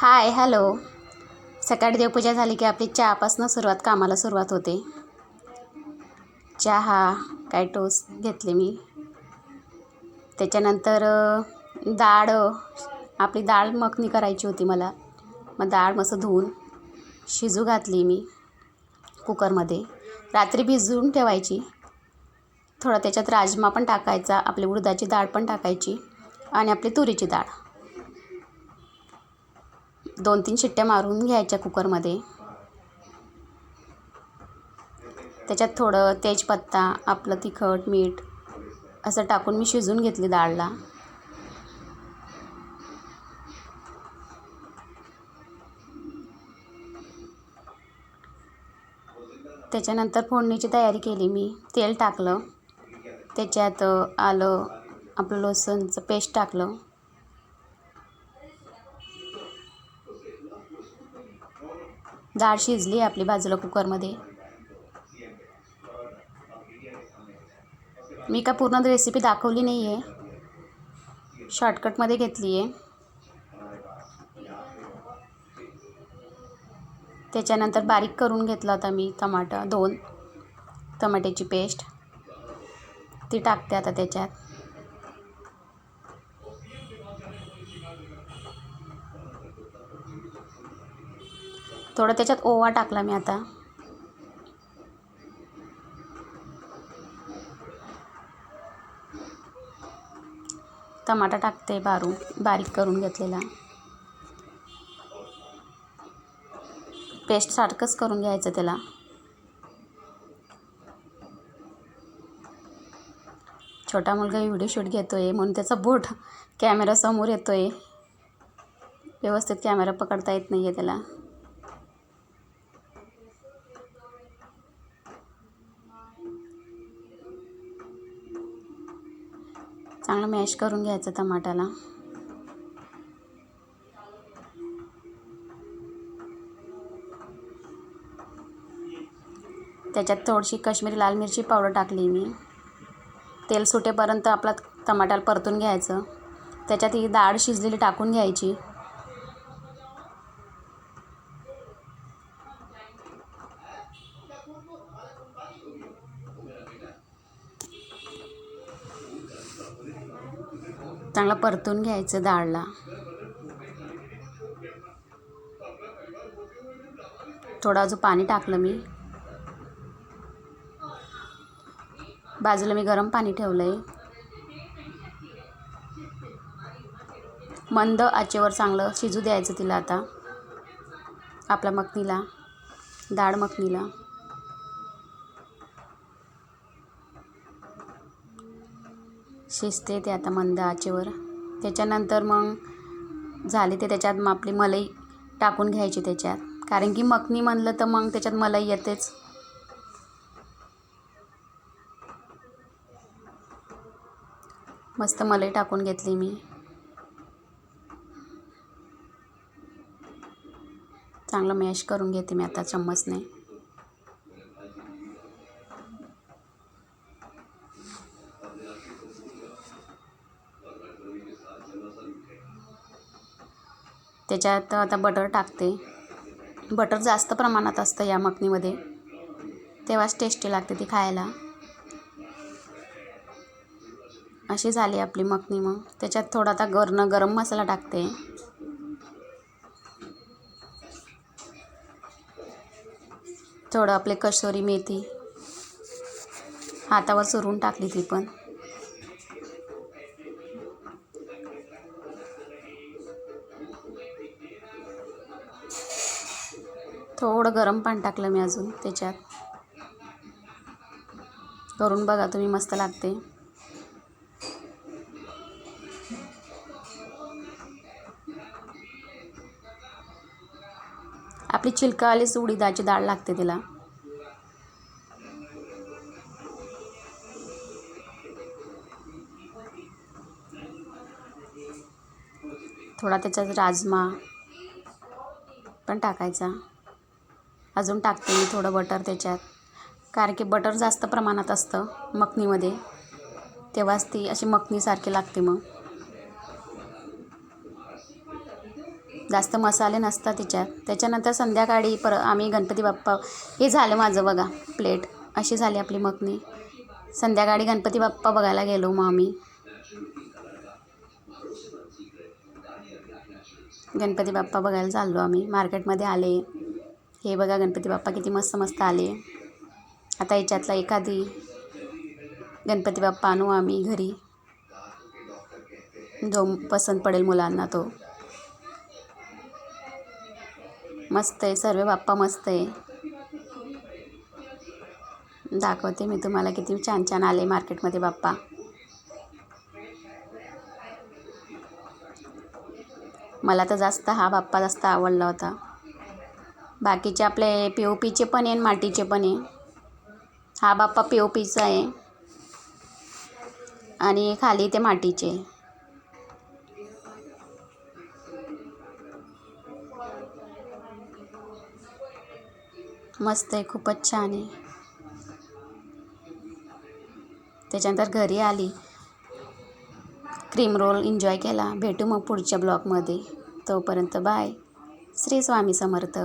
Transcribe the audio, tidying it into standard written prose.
Hi hello. सकाळी देवपूजा झाली की आपली चहापासून कामाला सुरुवात होते. चहा काय टोस्ट घेतले मी. त्याच्यानंतर आपली डाळ मखनी करायची होती मला. मग डाळ मस्त धुवून शिजू घातली मी कुकरमध्ये. रात्री भिजवून ठेवायची. थोडा त्याच्यात राजमा पण टाकायचा, आपली उडदाची डाळ पण टाकायची आणि आपली तुरीची डाळ. 2-3 शिट्ट्या मारून घ्यायच्या कुकरमध्ये. त्याच्यात थोडं तेजपत्ता, आपलं तिखट, मीठ असं टाकून मी शिजवून घेतली डाळला. त्याच्यानंतर फोडणीची तयारी केली मी. तेल टाकलं, त्याच्यात आलं, आपलं लसूणचं पेस्ट टाकलं. डाळ शिजली आपली बाजूला कुकरमध्ये. मी का पूर्ण रेसिपी दाखवली नाही आहे, शॉर्टकटमध्ये घेतली आहे. त्याच्यानंतर बारीक करून घेतला होता मी टमाटा, 2 टमाट्याची पेस्ट ती टाकते आता त्याच्यात. थोडं त्याच्यात ओवा टाकला मी आता. टमाटा टाकते बारीक करून घेतलेला. पेस्ट सारखंच करून घ्यायचं त्याला. छोटा मुलगा व्हिडिओ शूट घेतोय म्हणून त्याचा बोट कॅमेरासमोर येतोय. व्यवस्थित कॅमेरा पकडता येत नाही आहे त्याला. चांगलं मॅश करून घ्यायचं टमाट्याला. त्याच्यात थोडीशी काश्मीरी लाल मिरची पावडर टाकली मी. तेल सुटेपर्यंत आपला टमाट्याला परतून घ्यायचं. त्याच्यात ही डाळ शिजलेली टाकून घ्यायची. चांगलं परतून घ्यायचं डाळला. थोडं अजून पाणी टाकलं मी. बाजूला मी गरम पाणी ठेवलं आहे. मंद आचेवर चांगलं शिजू द्यायचं तिला आता, आपल्या मखनीला, डाळ मखनीला. शिजते ते आता मंद आचेवर. त्याच्यानंतर मग झाले ते त्याच्यात मग आपली मलाई टाकून घ्यायची त्याच्यात, कारण की मखनी म्हणलं तर मग त्याच्यात मलाई येतेच. मस्त मलाई टाकून घेतली मी. चांगलं मॅश करून घेते मी आता चम्मचने. त्याच्यात आता बटर टाकते. बटर जास्त प्रमाणात असतं या मखनीमध्ये, तेव्हाच टेस्टी लागते ती खायला. अशी झाली आपली मखनी. मग त्याच्यात थोडा आता गरम मसाला टाकते. थोडं आपले कसुरी मेथी हातावर चुरून टाकली ती पण. थोडं गरम पाणी टाकलं मी अजून त्याच्यात. करून बघा तुम्ही, मस्त लागते. आपली चिलकावालीच उडीदाची डाळ लागते तिला. थोडा त्याच्यात राजमा पण टाकायचा. अजून टाकते मी थोडं बटर त्याच्यात, कारण की बटर जास्त प्रमाणात असतं मखनीमध्ये, तेव्हाच ती अशी मखनीसारखी लागते. मग जास्त मसाले नसतात तिच्यात. त्याच्यानंतर संध्याकाळी आम्ही गणपती बाप्पा, हे झालं माझं बघा प्लेट, अशी झाली आपली मखनी. संध्याकाळी गणपती बाप्पा बघायला गेलो मग आम्ही. गणपती बाप्पा बघायला चाललो आम्ही. मार्केटमध्ये आले. हे बघा गणपती बाप्पा किती मस्त मस्त आले. आता याच्यातला एखादी गणपती बाप्पा आणू आम्ही घरी, जो पसंत पडेल मुलांना तो. मस्त आहे, सर्व बाप्पा मस्त आहे. दाखवते मी तुम्हाला किती छान छान आले मार्केटमध्ये बाप्पा. मला तर जास्त हा बाप्पा जास्त आवडला होता. बाकीचे आपले POPचे पण आहे आणि मातीचे पण आहे. हा बाप्पा POPचा आहे आणि खाली ते मातीचे. मस्त आहे, खूपच छान आहे. त्याच्यानंतर घरी आली, क्रीम रोल एन्जॉय केला. भेटू मग पुढच्या ब्लॉगमध्ये. तोपर्यंत बाय. श्री स्वामी समर्थ.